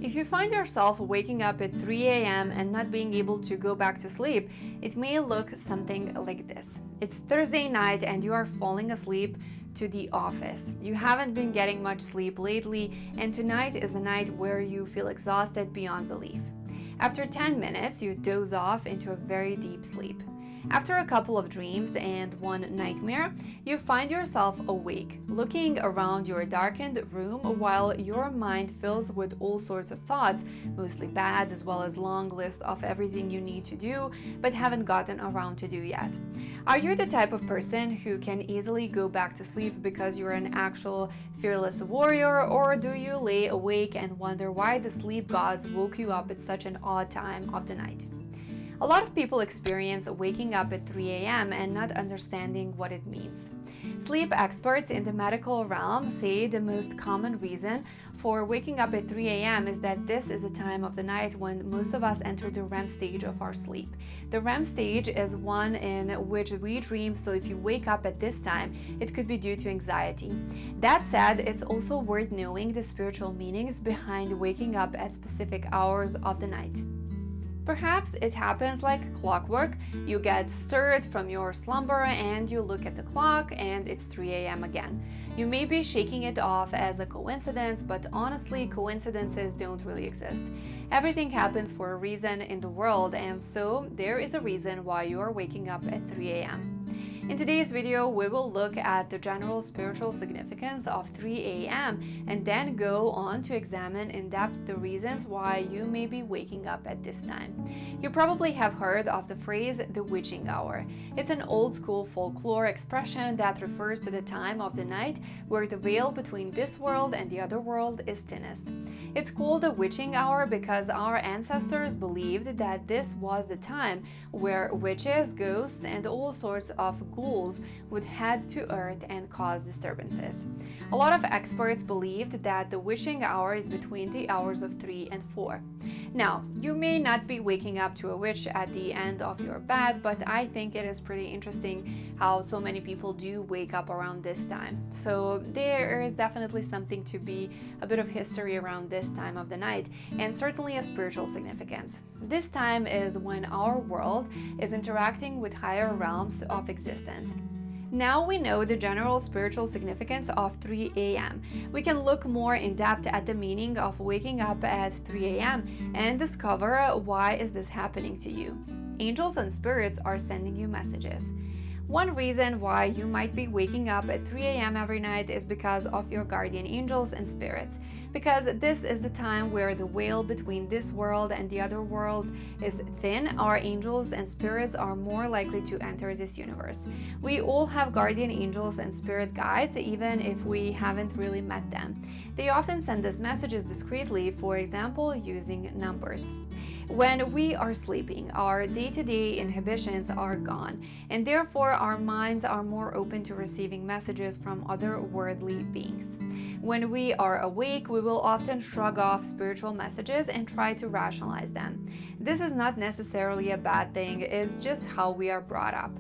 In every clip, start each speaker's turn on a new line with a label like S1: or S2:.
S1: If you find yourself waking up at 3 a.m. and not being able to go back to sleep, it may look something like this. It's Thursday night and you are falling asleep to the office. You haven't been getting much sleep lately, and tonight is a night where you feel exhausted beyond belief. After 10 minutes, you doze off into a very deep sleep. After a couple of dreams and one nightmare, you find yourself awake, looking around your darkened room while your mind fills with all sorts of thoughts, mostly bad, as well as long list of everything you need to do but haven't gotten around to do yet. Are you the type of person who can easily go back to sleep because you're an actual fearless warrior, or do you lay awake and wonder why the sleep gods woke you up at such an odd time of the night? A lot of people experience waking up at 3 a.m. and not understanding what it means. Sleep experts in the medical realm say the most common reason for waking up at 3 a.m. is that this is a time of the night when most of us enter the REM stage of our sleep. The REM stage is one in which we dream, so if you wake up at this time, it could be due to anxiety. That said, it's also worth knowing the spiritual meanings behind waking up at specific hours of the night. Perhaps it happens like clockwork. You get stirred from your slumber and you look at the clock and it's 3 a.m. again. You may be shaking it off as a coincidence, but honestly, coincidences don't really exist. Everything happens for a reason in the world, and so there is a reason why you are waking up at 3 a.m. In today's video, we will look at the general spiritual significance of 3 a.m. and then go on to examine in depth the reasons why you may be waking up at this time. You probably have heard of the phrase the witching hour. It's an old school folklore expression that refers to the time of the night where the veil between this world and the other world is thinnest. It's called the witching hour because our ancestors believed that this was the time where witches, ghosts, and all sorts of ghouls would head to earth and cause disturbances. A lot of experts believed that the witching hour is between the hours of 3 and 4. Now, you may not be waking up to a witch at the end of your bed, but I think it is pretty interesting how so many people do wake up around this time. So there is definitely something to be a bit of history around this time of the night, and certainly a spiritual significance. This time is when our world is interacting with higher realms of existence. Now we know the general spiritual significance of 3 a.m. We can look more in depth at the meaning of waking up at 3 a.m. and discover why is this happening to you. Angels and spirits are sending you messages. One reason why you might be waking up at 3 a.m. every night is because of your guardian angels and spirits. Because this is the time where the veil between this world and the other worlds is thin, our angels and spirits are more likely to enter this universe. We all have guardian angels and spirit guides, even if we haven't really met them. They often send us messages discreetly, for example, using numbers. When we are sleeping, our day-to-day inhibitions are gone, and therefore our minds are more open to receiving messages from other worldly beings. When we are awake, we will often shrug off spiritual messages and try to rationalize them. This is not necessarily a bad thing, it's just how we are brought up.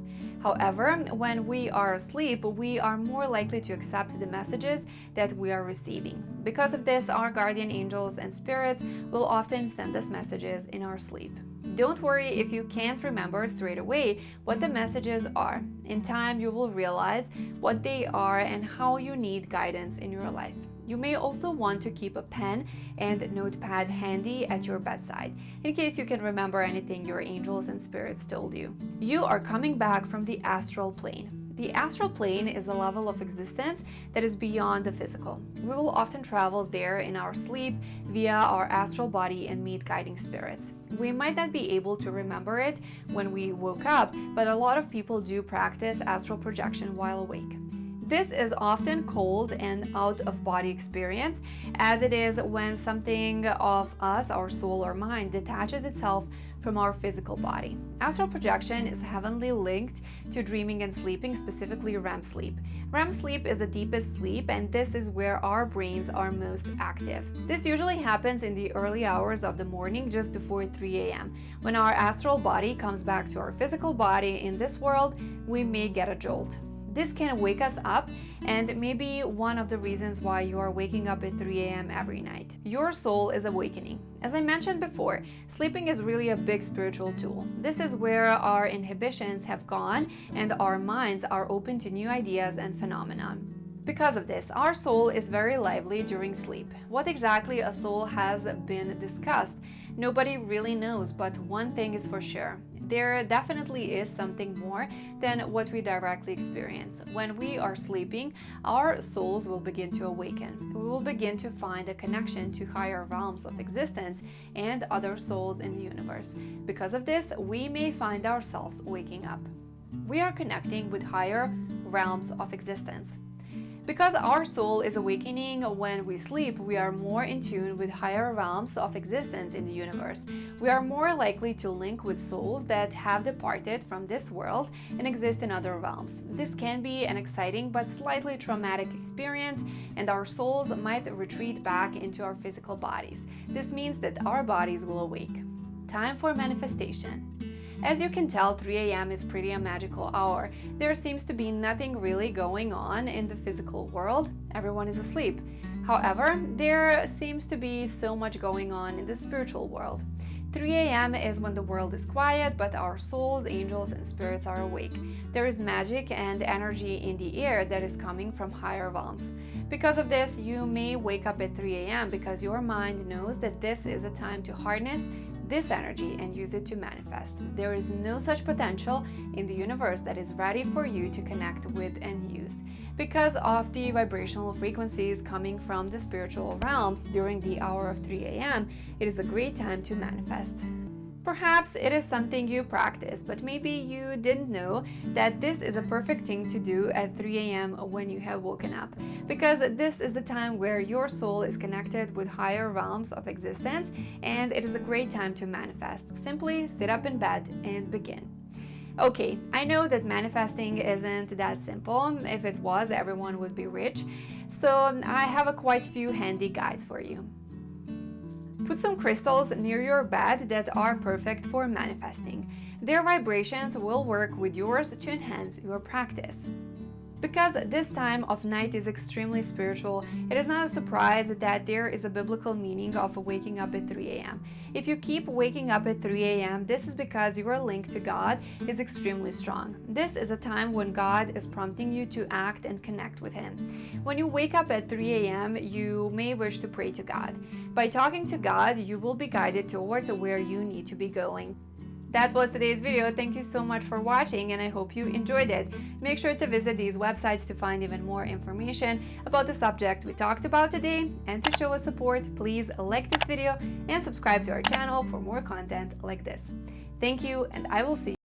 S1: However, when we are asleep, we are more likely to accept the messages that we are receiving. Because of this, our guardian angels and spirits will often send us messages in our sleep. Don't worry if you can't remember straight away what the messages are. In time, you will realize what they are and how you need guidance in your life. You may also want to keep a pen and notepad handy at your bedside, in case you can remember anything your angels and spirits told you. You are coming back from the astral plane. The astral plane is a level of existence that is beyond the physical. We will often travel there in our sleep via our astral body and meet guiding spirits. We might not be able to remember it when we woke up, but a lot of people do practice astral projection while awake. This is often called an out-of-body experience, as it is when something of us, our soul or mind, detaches itself from our physical body. Astral projection is heavily linked to dreaming and sleeping, specifically REM sleep. REM sleep is the deepest sleep, and this is where our brains are most active. This usually happens in the early hours of the morning, just before 3 a.m. When our astral body comes back to our physical body in this world, we may get a jolt. This can wake us up and may be one of the reasons why you are waking up at 3 a.m. every night. Your soul is awakening. As I mentioned before, sleeping is really a big spiritual tool. This is where our inhibitions have gone and our minds are open to new ideas and phenomena. Because of this, our soul is very lively during sleep. What exactly a soul has been discussed, nobody really knows, but one thing is for sure. There definitely is something more than what we directly experience. When we are sleeping, our souls will begin to awaken. We will begin to find a connection to higher realms of existence and other souls in the universe. Because of this, we may find ourselves waking up. We are connecting with higher realms of existence. Because our soul is awakening when we sleep, we are more in tune with higher realms of existence in the universe. We are more likely to link with souls that have departed from this world and exist in other realms. This can be an exciting but slightly traumatic experience, and our souls might retreat back into our physical bodies. This means that our bodies will awake. Time for manifestation. As you can tell, 3 a.m. is pretty a magical hour. There seems to be nothing really going on in the physical world. Everyone is asleep. However, there seems to be so much going on in the spiritual world. 3 a.m. is when the world is quiet, but our souls, angels, and spirits are awake. There is magic and energy in the air that is coming from higher realms. Because of this, you may wake up at 3 a.m. because your mind knows that this is a time to harness this energy and use it to manifest. There is no such potential in the universe that is ready for you to connect with and use. Because of the vibrational frequencies coming from the spiritual realms during the hour of 3 a.m., it is a great time to manifest. Perhaps it is something you practice, but maybe you didn't know that this is a perfect thing to do at 3 a.m. when you have woken up, because this is the time where your soul is connected with higher realms of existence, and it is a great time to manifest. Simply sit up in bed and begin. Okay, I know that manifesting isn't that simple. If it was, everyone would be rich. So I have a quite few handy guides for you. Put some crystals near your bed that are perfect for manifesting. Their vibrations will work with yours to enhance your practice. Because this time of night is extremely spiritual, it is not a surprise that there is a biblical meaning of waking up at 3 a.m. If you keep waking up at 3 a.m., this is because your link to God is extremely strong. This is a time when God is prompting you to act and connect with Him. When you wake up at 3 a.m., you may wish to pray to God. By talking to God, you will be guided towards where you need to be going. That was today's video. Thank you so much for watching, and I hope you enjoyed it. Make sure to visit these websites to find even more information about the subject we talked about today. And to show us support, please like this video and subscribe to our channel for more content like this. Thank you, and I will see you